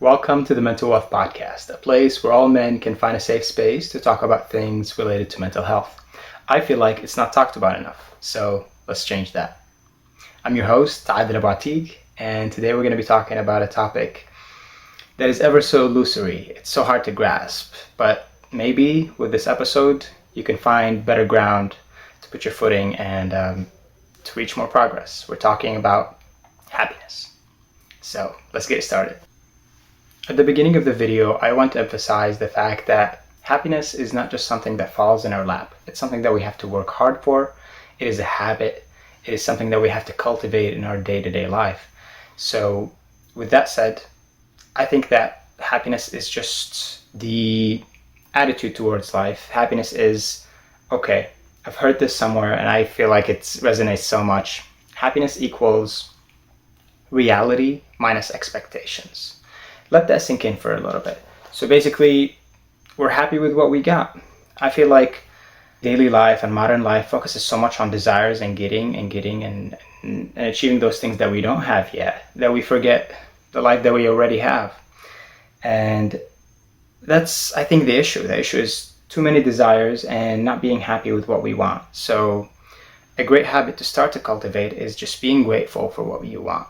Welcome to the Mental Wealth Podcast, a place where all men can find a safe space to talk about things related to mental health. I feel like it's not talked about enough, so let's change that. I'm your host, Adil Abatig, and today we're going to be talking about a topic that is ever so illusory. It's so hard to grasp, but maybe with this episode, you can find better ground to put your footing and to reach more progress. We're talking about happiness. So let's get started. At the beginning of the video, I want to emphasize the fact that happiness is not just something that falls in our lap. It's something that we have to work hard for. It is a habit. It is something that we have to cultivate in our day-to-day life. So with that said, I think that happiness is just the attitude towards life. Happiness is, okay, I've heard this somewhere and I feel like it resonates so much. Happiness equals reality minus expectations. Let that sink in for a little bit. So basically, we're happy with what we got. I feel like daily life and modern life focuses so much on desires and getting and achieving those things that we don't have yet, that we forget the life that we already have. And that's, I think, the issue. The issue is too many desires and not being happy with what we want. So a great habit to start to cultivate is just being grateful for what you want.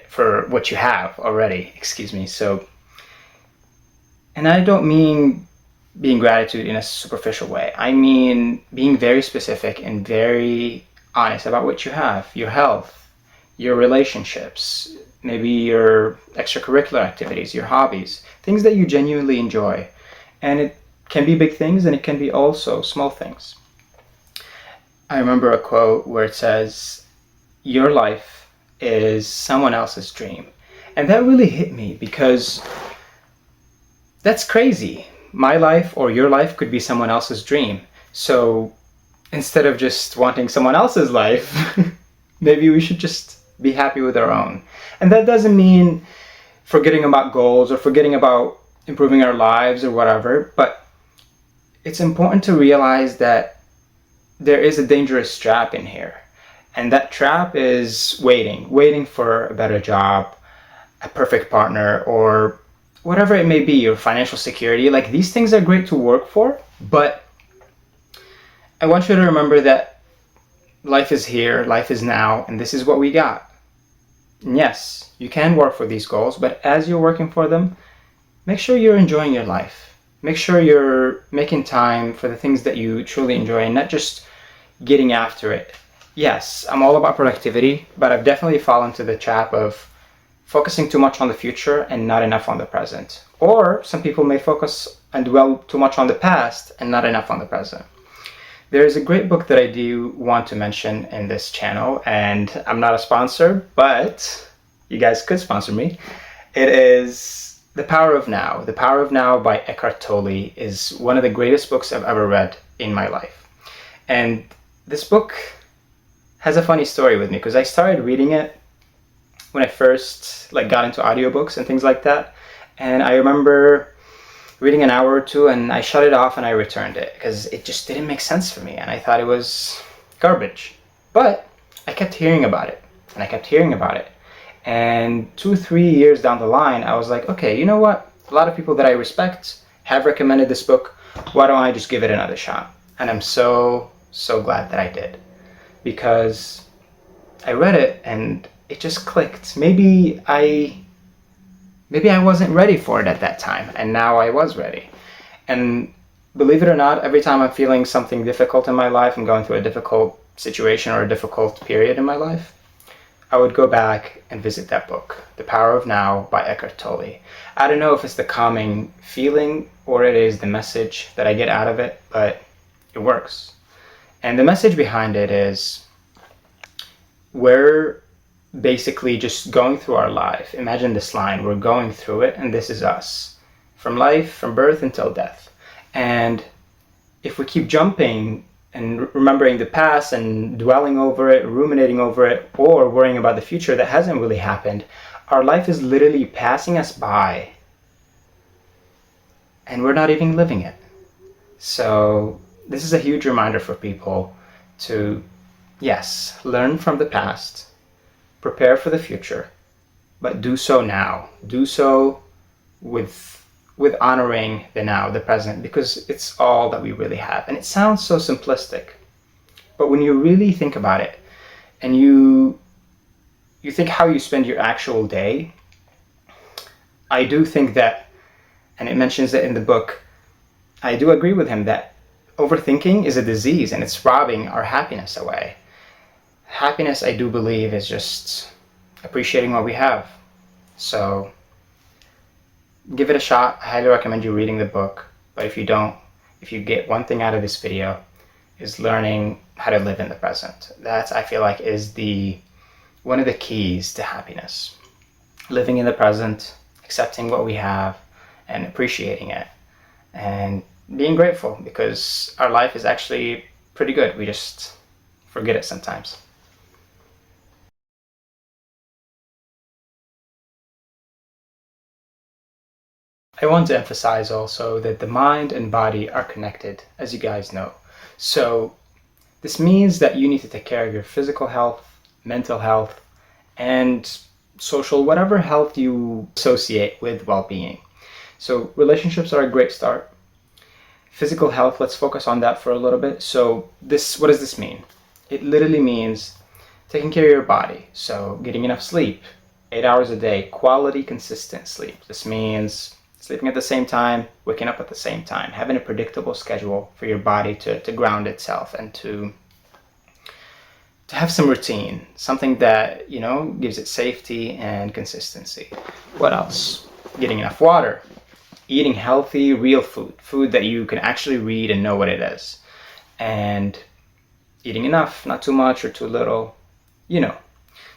For what you have already, So, and I don't mean being gratitude in a superficial way. I mean being very specific and very honest about what you have, your health, your relationships, maybe your extracurricular activities, your hobbies, things that you genuinely enjoy. And it can be big things and it can be also small things. I remember a quote where it says, "Your life is someone else's dream." And that really hit me because that's crazy. My life or your life could be someone else's dream. So instead of just wanting someone else's life, maybe we should just be happy with our own. And that doesn't mean forgetting about goals or forgetting about improving our lives or whatever, but it's important to realize that there is a dangerous trap in here. And that trap is waiting for a better job, a perfect partner, or whatever it may be, your financial security. Like, these things are great to work for, but I want you to remember that life is here, life is now, and this is what we got. And yes, you can work for these goals, but as you're working for them, make sure you're enjoying your life. Make sure you're making time for the things that you truly enjoy and not just getting after it. Yes, I'm all about productivity, but I've definitely fallen into the trap of focusing too much on the future and not enough on the present. Or some people may focus and dwell too much on the past and not enough on the present. There is a great book that I do want to mention in this channel, and I'm not a sponsor, but you guys could sponsor me. It is The Power of Now. The Power of Now by Eckhart Tolle is one of the greatest books I've ever read in my life. And this book has a funny story with me because I started reading it when I first got into audiobooks and things like that. And I remember reading an hour or two and I shut it off and I returned it because it just didn't make sense for me and I thought it was garbage. But I kept hearing about it and I kept hearing about it. And 2-3 years down the line, I was like, okay, you know what? A lot of people that I respect have recommended this book. Why don't I just give it another shot? And I'm so glad that I did. Because I read it and it just clicked. Maybe I wasn't ready for it at that time, and now I was ready. And believe it or not, every time I'm feeling something difficult in my life, I'm going through a difficult situation or a difficult period in my life, I would go back and visit that book, The Power of Now by Eckhart Tolle. I don't know if it's the calming feeling or it is the message that I get out of it, but it works. And the message behind it is we're basically just going through our life. Imagine this line, we're going through it and this is us. From life, from birth until death. And if we keep jumping and remembering the past and dwelling over it, ruminating over it, or worrying about the future that hasn't really happened, our life is literally passing us by and we're not even living it. So this is a huge reminder for people to, yes, learn from the past, prepare for the future, but do so now. Do so with honoring the now, the present, because it's all that we really have. And it sounds so simplistic, but when you really think about it and you think how you spend your actual day, I do think that, and it mentions it in the book, I do agree with him that overthinking is a disease and it's robbing our happiness away. Happiness, I do believe, is just appreciating what we have. So give it a shot. I highly recommend you reading the book. But if you don't, if you get one thing out of this video, is learning how to live in the present. That, I feel like, is one of the keys to happiness. Living in the present, accepting what we have, and appreciating it. And being grateful, because our life is actually pretty good. We just forget it sometimes. I want to emphasize also that the mind and body are connected, as you guys know. So this means that you need to take care of your physical health, mental health, and social, whatever health you associate with well-being. So relationships are a great start. Physical health, let's focus on that for a little bit. So what does this mean? It literally means taking care of your body. So getting enough sleep, 8 hours a day, quality, consistent sleep. This means sleeping at the same time, waking up at the same time, having a predictable schedule for your body to ground itself and to have some routine, something that, gives it safety and consistency. What else? Getting enough water, eating healthy, real food that you can actually read and know what it is, and eating enough, not too much or too little,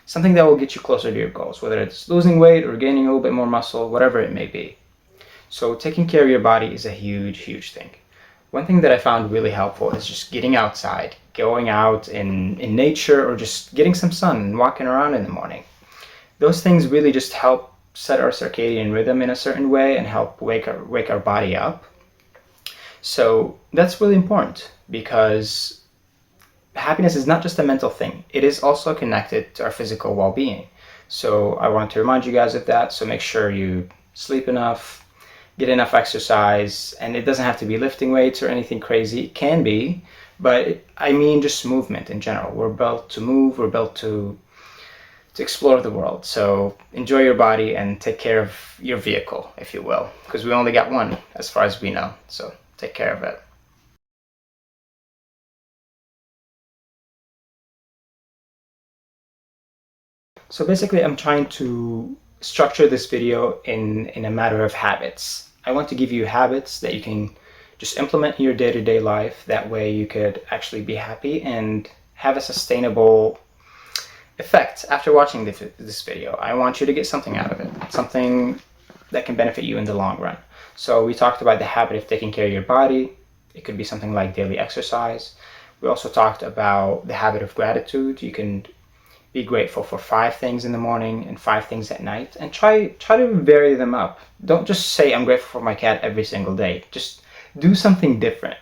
something that will get you closer to your goals, whether it's losing weight or gaining a little bit more muscle, whatever it may be. So taking care of your body is a huge, huge thing. One thing that I found really helpful is just getting outside, going out in nature, or just getting some sun and walking around in the morning. Those things really just help set our circadian rhythm in a certain way and help wake our body up. So that's really important, because happiness is not just a mental thing. It is also connected to our physical well-being. So I want to remind you guys of that. So make sure you sleep enough, get enough exercise, and it doesn't have to be lifting weights or anything crazy. It can be, but I mean just movement in general. We're built to move, we're built to explore the world. So enjoy your body and take care of your vehicle, if you will, because we only got one as far as we know. So take care of it. So basically, I'm trying to structure this video in a matter of habits. I want to give you habits that you can just implement in your day-to-day life. That way you could actually be happy and have a sustainable effect after watching this video. I want you to get something out of it, something that can benefit you in the long run. So we talked about the habit of taking care of your body. It could be something like daily exercise. We also talked about the habit of gratitude. You can be grateful for 5 things in the morning and 5 things at night, and try to vary them up. Don't just say I'm grateful for my cat every single day. Just do something different,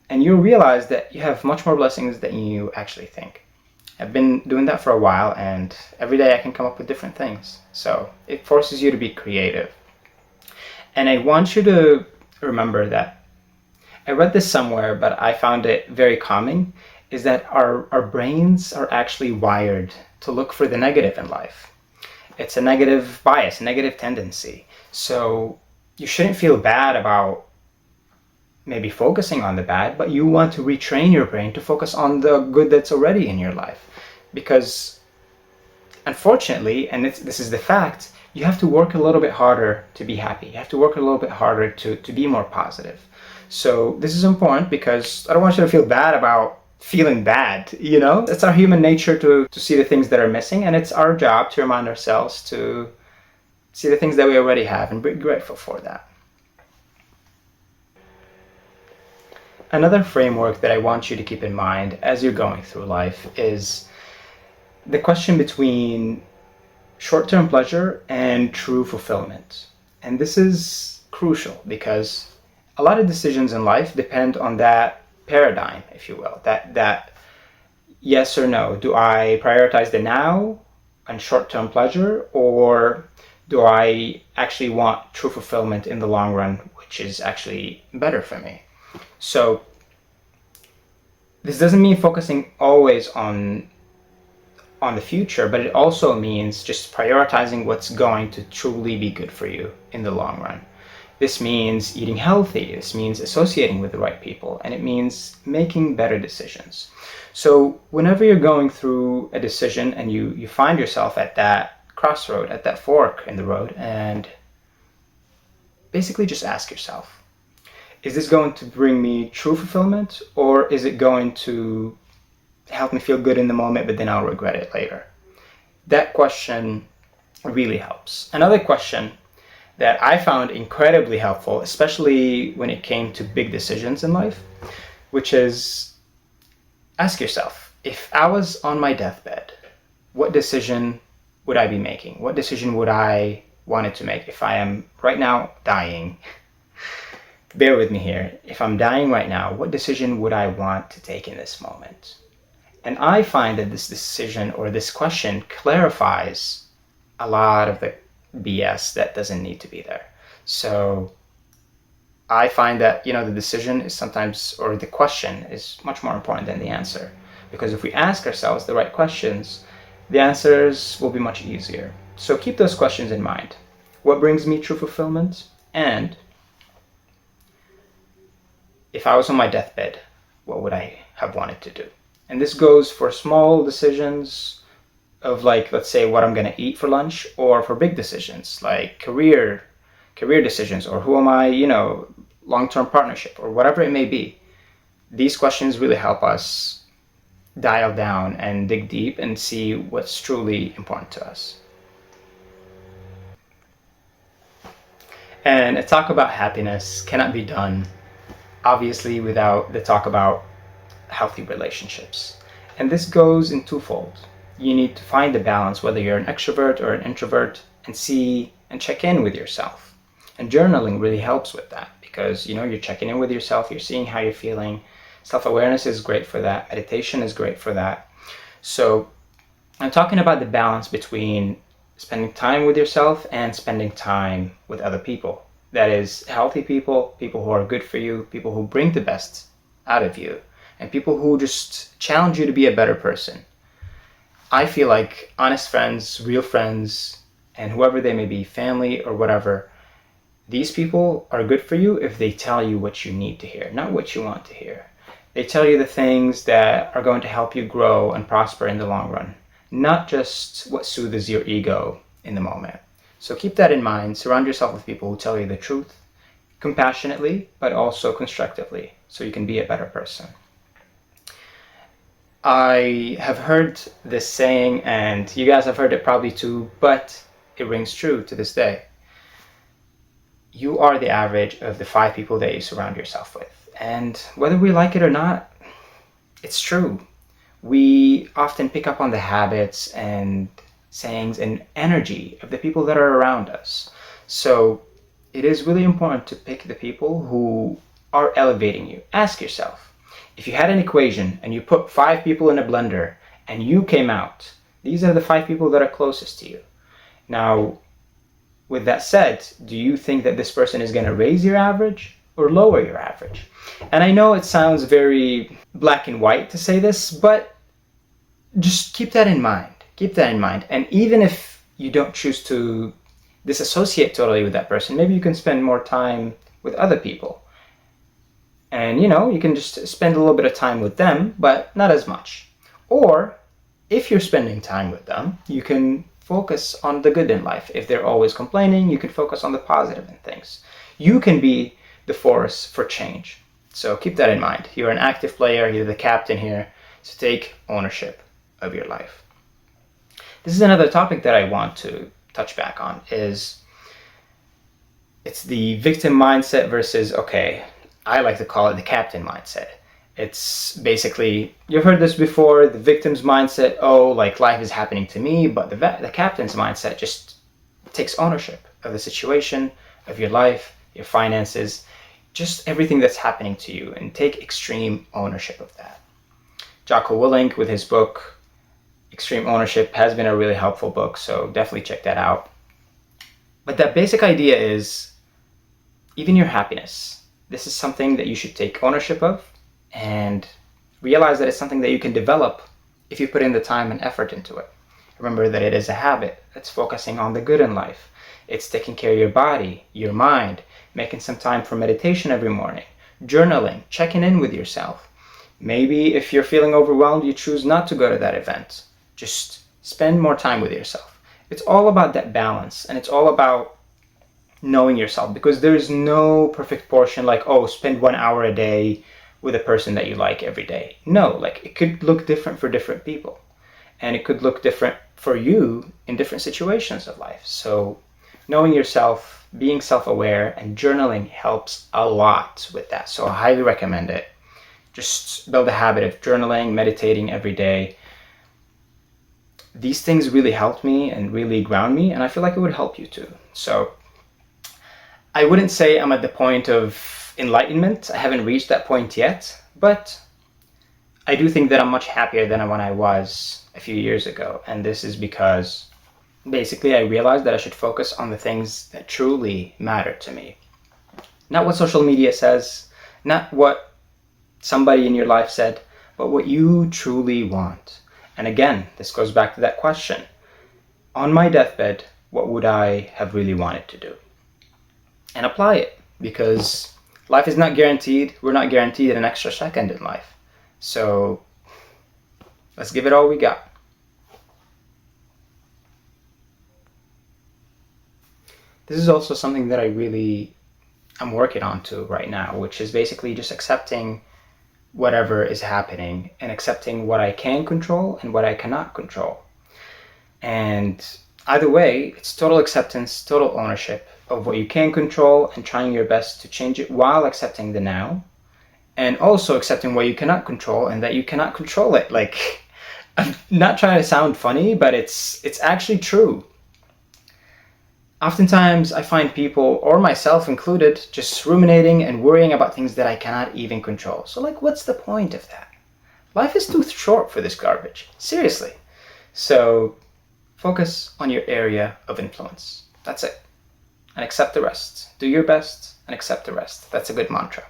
and you'll realize that you have much more blessings than you actually think. I've been doing that for a while, and every day I can come up with different things. So it forces you to be creative. And I want you to remember that, I read this somewhere, but I found it very calming, is that our brains are actually wired to look for the negative in life. It's a negative bias, negative tendency. So you shouldn't feel bad about maybe focusing on the bad, but you want to retrain your brain to focus on the good that's already in your life. Because unfortunately, and this is the fact, you have to work a little bit harder to be happy. You have to work a little bit harder to be more positive. So this is important, because I don't want you to feel bad about feeling bad. It's our human nature to see the things that are missing, and it's our job to remind ourselves to see the things that we already have and be grateful for that. Another framework that I want you to keep in mind as you're going through life is the question between short-term pleasure and true fulfillment. And this is crucial, because a lot of decisions in life depend on that paradigm, if you will, that yes or no. Do I prioritize the now and short-term pleasure, or do I actually want true fulfillment in the long run, which is actually better for me? So this doesn't mean focusing always on the future, but it also means just prioritizing what's going to truly be good for you in the long run. This means eating healthy, this means associating with the right people, and it means making better decisions. So whenever you're going through a decision and you find yourself at that crossroad, at that fork in the road, and basically just ask yourself, is this going to bring me true fulfillment, or is it going to help me feel good in the moment, but then I'll regret it later? That question really helps. Another question that I found incredibly helpful, especially when it came to big decisions in life, which is ask yourself, if I was on my deathbed, what decision would I be making? What decision would I wanted to make if I am right now dying? Bear with me here. If I'm dying right now, what decision would I want to take in this moment? And I find that this decision or this question clarifies a lot of the BS that doesn't need to be there. So I find that, the decision is sometimes, or the question is much more important than the answer. Because if we ask ourselves the right questions, the answers will be much easier. So keep those questions in mind. What brings me true fulfillment? And if I was on my deathbed, what would I have wanted to do? And this goes for small decisions of, like, let's say what I'm going to eat for lunch, or for big decisions like career decisions, or who am I, long-term partnership, or whatever it may be. These questions really help us dial down and dig deep and see what's truly important to us. And a talk about happiness cannot be done, obviously, without the talk about healthy relationships. And this goes in twofold. You need to find a balance, whether you're an extrovert or an introvert, and see and check in with yourself. And journaling really helps with that, because you're checking in with yourself, you're seeing how you're feeling. Self-awareness is great for that. Meditation is great for that. So I'm talking about the balance between spending time with yourself and spending time with other people. That is, healthy people, people who are good for you, people who bring the best out of you, and people who just challenge you to be a better person. I feel like honest friends, real friends, and whoever they may be, family or whatever, these people are good for you if they tell you what you need to hear, not what you want to hear. They tell you the things that are going to help you grow and prosper in the long run, not just what soothes your ego in the moment. So keep that in mind. Surround yourself with people who tell you the truth, compassionately, but also constructively, so you can be a better person. I have heard this saying, and you guys have heard it probably too, but it rings true to this day. You are the average of the 5 people that you surround yourself with. And whether we like it or not, it's true. We often pick up on the habits and sayings and energy of the people that are around us. So it is really important to pick the people who are elevating you. Ask yourself, if you had an equation and you put 5 people in a blender and you came out, these are the 5 people that are closest to you. Now, with that said, do you think that this person is going to raise your average or lower your average? And I know it sounds very black and white to say this, but just keep that in mind. Keep that in mind. And even if you don't choose to disassociate totally with that person, maybe you can spend more time with other people. And you can just spend a little bit of time with them, but not as much. Or if you're spending time with them, you can focus on the good in life. If they're always complaining, you can focus on the positive in things. You can be the force for change. So keep that in mind. You're an active player, you're the captain here, so take ownership of your life. This is another topic that I want to touch back on, it's the victim mindset versus, I like to call it the captain mindset. It's basically, you've heard this before, the victim's mindset, life is happening to me, but the captain's mindset just takes ownership of the situation, of your life, your finances, just everything that's happening to you, and take extreme ownership of that. Jocko Willink, with his book, Extreme Ownership, has been a really helpful book, so definitely check that out. But that basic idea is even your happiness. This is something that you should take ownership of and realize that it's something that you can develop if you put in the time and effort into it. Remember that it is a habit. It's focusing on the good in life. It's taking care of your body, your mind, making some time for meditation every morning, journaling, checking in with yourself. Maybe if you're feeling overwhelmed, you choose not to go to that event. Just spend more time with yourself. It's all about that balance, and it's all about knowing yourself, because there is no perfect portion like, oh, spend 1 hour a day with a person that you like every day. No, like it could look different for different people, and it could look different for you in different situations of life. So knowing yourself, being self-aware, and journaling helps a lot with that. So I highly recommend it. Just build a habit of journaling, meditating every day. These things really helped me and really ground me, and I feel like it would help you too. So I wouldn't say I'm at the point of enlightenment. I haven't reached that point yet, but I do think that I'm much happier than when I was a few years ago. And this is because basically I realized that I should focus on the things that truly matter to me. Not what social media says, not what somebody in your life said, but what you truly want. And again, this goes back to that question. On my deathbed, what would I have really wanted to do? And apply it, because life is not guaranteed. We're not guaranteed an extra second in life. So let's give it all we got. This is also something that I'm working on to right now, which is basically just accepting whatever is happening and accepting what I can control and what I cannot control. And either way, it's total acceptance, total ownership of what you can control and trying your best to change it while accepting the now, and also accepting what you cannot control and that you cannot control it. Like, I'm not trying to sound funny, but it's actually true. Oftentimes I find people, or myself included, just ruminating and worrying about things that I cannot even control. So like, what's the point of that? Life is too short for this garbage. Seriously. So focus on your area of influence. That's it. And accept the rest. Do your best and accept the rest. That's a good mantra.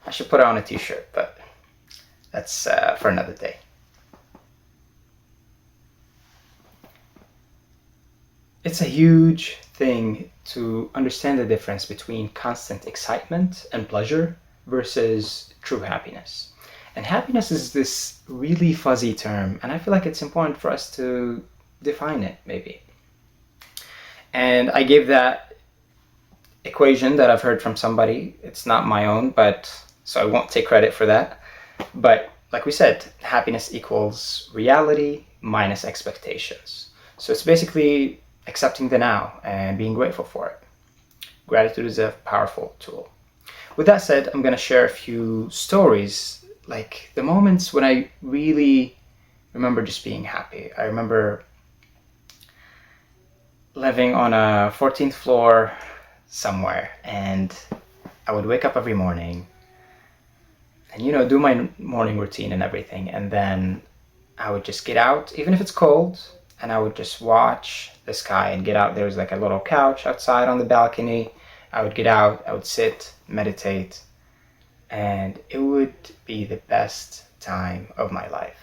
I should put it on a t-shirt, but that's for another day. It's a huge thing to understand the difference between constant excitement and pleasure versus true happiness. And happiness is this really fuzzy term, and I feel like it's important for us to define it, maybe. And I gave that equation that I've heard from somebody. It's not my own, but so I won't take credit for that. But like we said, happiness equals reality minus expectations. So it's basically accepting the now and being grateful for it. Gratitude is a powerful tool. With that said, I'm going to share a few stories, like the moments when I really remember just being happy. I remember living on a 14th floor somewhere, and I would wake up every morning and do my morning routine and everything, and then I would just get out, even if it's cold, and I would just watch the sky and get out. There was like a little couch outside on the balcony. I would get out, I would sit, meditate, and it would be the best time of my life.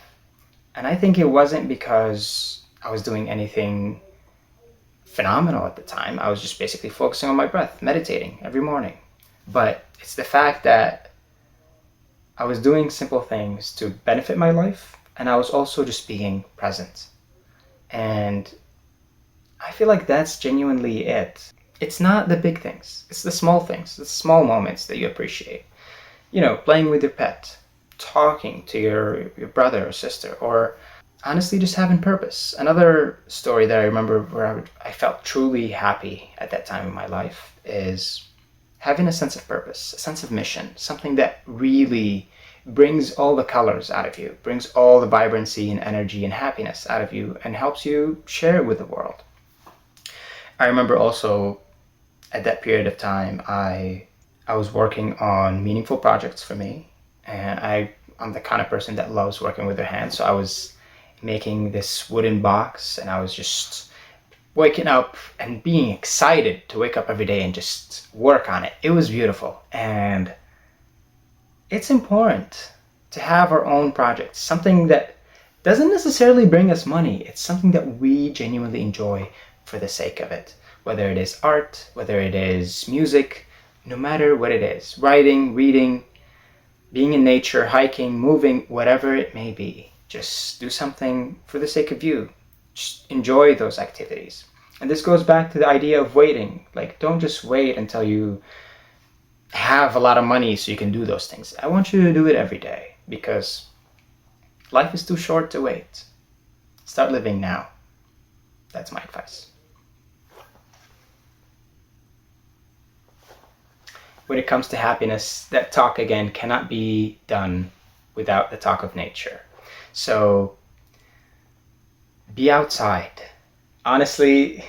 And I think it wasn't because I was doing anything phenomenal at the time. I was just basically focusing on my breath, meditating every morning. But it's the fact that I was doing simple things to benefit my life, and I was also just being present. And I feel like that's genuinely it. It's not the big things. It's the small things, the small moments that you appreciate. Playing with your pet, talking to your brother or sister, or honestly just having purpose. Another story that I remember where I felt truly happy at that time in my life is having a sense of purpose, a sense of mission, something that really brings all the colors out of you, brings all the vibrancy and energy and happiness out of you, and helps you share it with the world. I remember also at that period of time, I was working on meaningful projects for me, and I'm the kind of person that loves working with their hands. So I was making this wooden box, and I was just waking up and being excited to wake up every day and just work on it. It was beautiful. And it's important to have our own projects, something that doesn't necessarily bring us money. It's something that we genuinely enjoy for the sake of it. Whether it is art, whether it is music, no matter what it is, writing, reading, being in nature, hiking, moving, whatever it may be. Just do something for the sake of you. Just enjoy those activities. And this goes back to the idea of waiting. Like, don't just wait until you have a lot of money so you can do those things. I want you to do it every day because life is too short to wait. Start living now. That's my advice. When it comes to happiness, that talk again cannot be done without the talk of nature. So be outside. Honestly,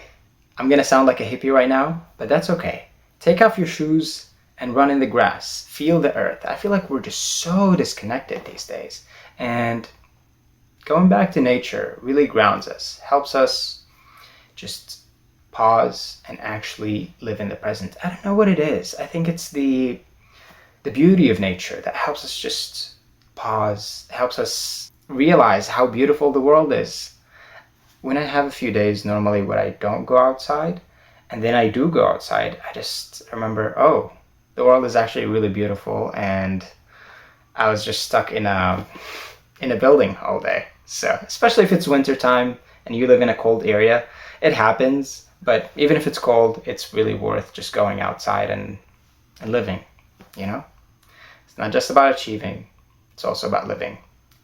I'm gonna sound like a hippie right now, but that's okay. Take off your shoes and run in the grass. Feel the earth. I feel like we're just so disconnected these days. And going back to nature really grounds us, helps us just pause and actually live in the present. I don't know what it is. I think it's the beauty of nature that helps us just pause, helps us realize how beautiful the world is. When I have a few days normally where I don't go outside, and then I do go outside, I just remember, oh, the world is actually really beautiful, and I was just stuck in a building all day. So especially if it's winter time and you live in a cold area, it happens. But even if it's cold, it's really worth just going outside and living, you know? It's not just about achieving, it's also about living.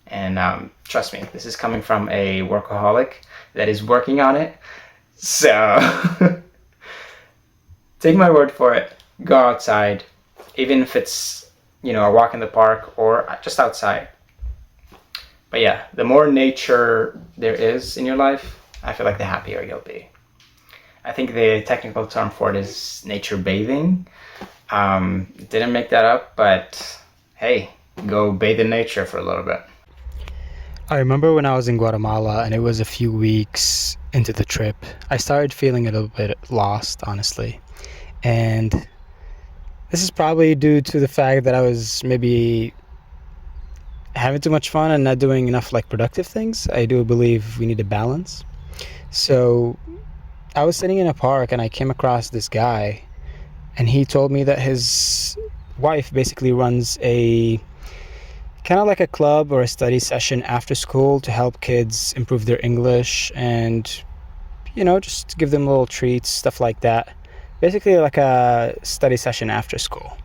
And trust me, this is coming from a workaholic that is working on it. So take my word for it. Go outside, even if it's, a walk in the park or just outside. But yeah, the more nature there is in your life, I feel like the happier you'll be. I think the technical term for it is nature bathing. Didn't make that up, but hey, go bathe in nature for a little bit. I remember when I was in Guatemala and it was a few weeks into the trip, I started feeling a little bit lost, honestly. And this is probably due to the fact that I was maybe having too much fun and not doing enough productive things. I do believe we need a balance. So I was sitting in a park and I came across this guy, and he told me that his wife basically runs a kind of like a club or a study session after school to help kids improve their English and, just give them little treats, stuff like that. Basically like a study session after school.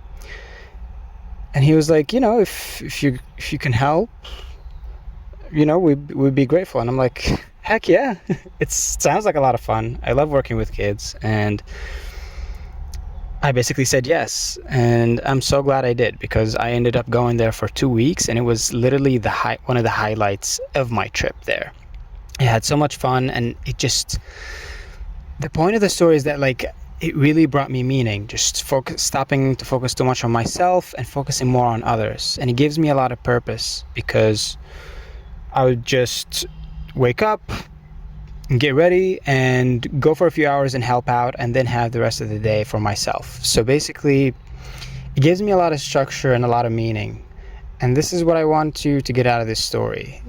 And he was like, if you can help, we'd be grateful. And I'm like, heck yeah. It sounds like a lot of fun. I love working with kids, and I basically said yes, and I'm so glad I did, because I ended up going there for 2 weeks, and it was literally one of the highlights of my trip there. I had so much fun, and the point of the story is that it really brought me meaning, just stopping to focus too much on myself and focusing more on others. And it gives me a lot of purpose, because I would just wake up, get ready and go for a few hours and help out, and then have the rest of the day for myself. So basically, it gives me a lot of structure and a lot of meaning. And this is what I want you to get out of this story.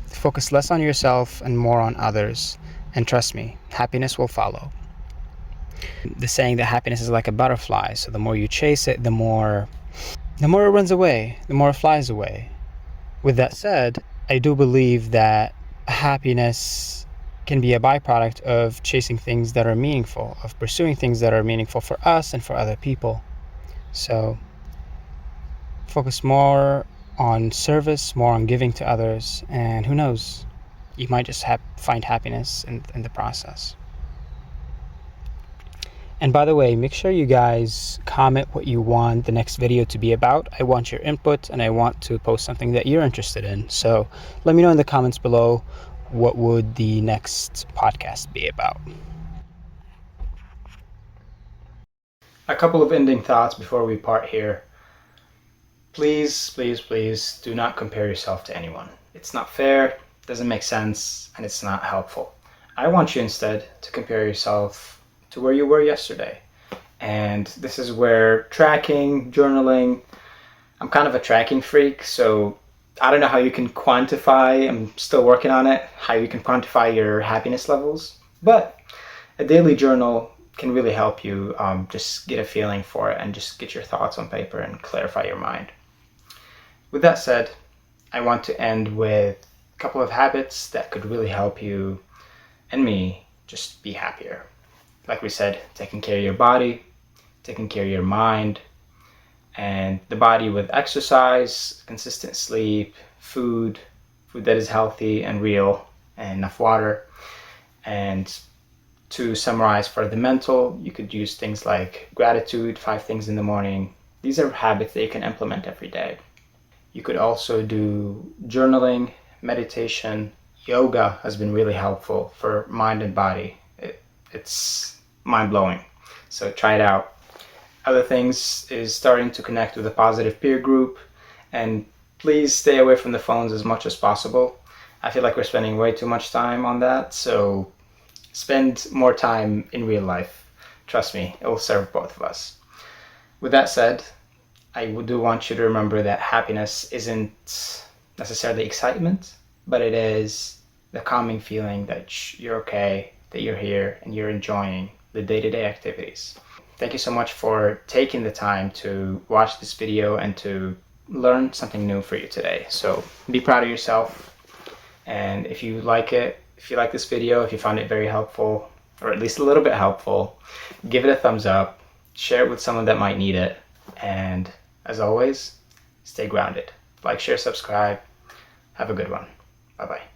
Focus less on yourself and more on others. And trust me, happiness will follow. The saying that happiness is like a butterfly, so the more you chase it, the more it runs away, the more it flies away. With that said, I do believe that happiness can be a byproduct of chasing things that are meaningful, of pursuing things that are meaningful for us and for other people. So focus more on service, more on giving to others, and who knows, you might just find happiness in the process. And by the way, make sure you guys comment what you want the next video to be about. I want your input, and I want to post something that you're interested in. So let me know in the comments below, what would the next podcast be about? A couple of ending thoughts before we part here. Please, please, please do not compare yourself to anyone. It's not fair, doesn't make sense, and it's not helpful. I want you instead to compare yourself to where you were yesterday. And this is where tracking, journaling, I'm kind of a tracking freak, so I don't know how you can quantify, I'm still working on it, how you can quantify your happiness levels. But a daily journal can really help you just get a feeling for it and just get your thoughts on paper and clarify your mind. With that said, I want to end with a couple of habits that could really help you and me just be happier. Like we said, taking care of your body, taking care of your mind, and the body with exercise, consistent sleep, food that is healthy and real, and enough water. And to summarize for the mental, you could use things like gratitude, 5 things in the morning. These are habits that you can implement every day. You could also do journaling, meditation. Yoga has been really helpful for mind and body. It's mind-blowing. So try it out. Other things is starting to connect with a positive peer group, and please stay away from the phones as much as possible. I feel like we're spending way too much time on that, so spend more time in real life. Trust me, it will serve both of us. With that said, I do want you to remember that happiness isn't necessarily excitement, but it is the calming feeling that you're okay, that you're here, and you're enjoying the day-to-day activities. Thank you so much for taking the time to watch this video and to learn something new for you today. So be proud of yourself. And if you like it, if you like this video, if you found it very helpful, or at least a little bit helpful, give it a thumbs up, share it with someone that might need it. And as always, stay grounded. Like, share, subscribe. Have a good one. Bye-bye.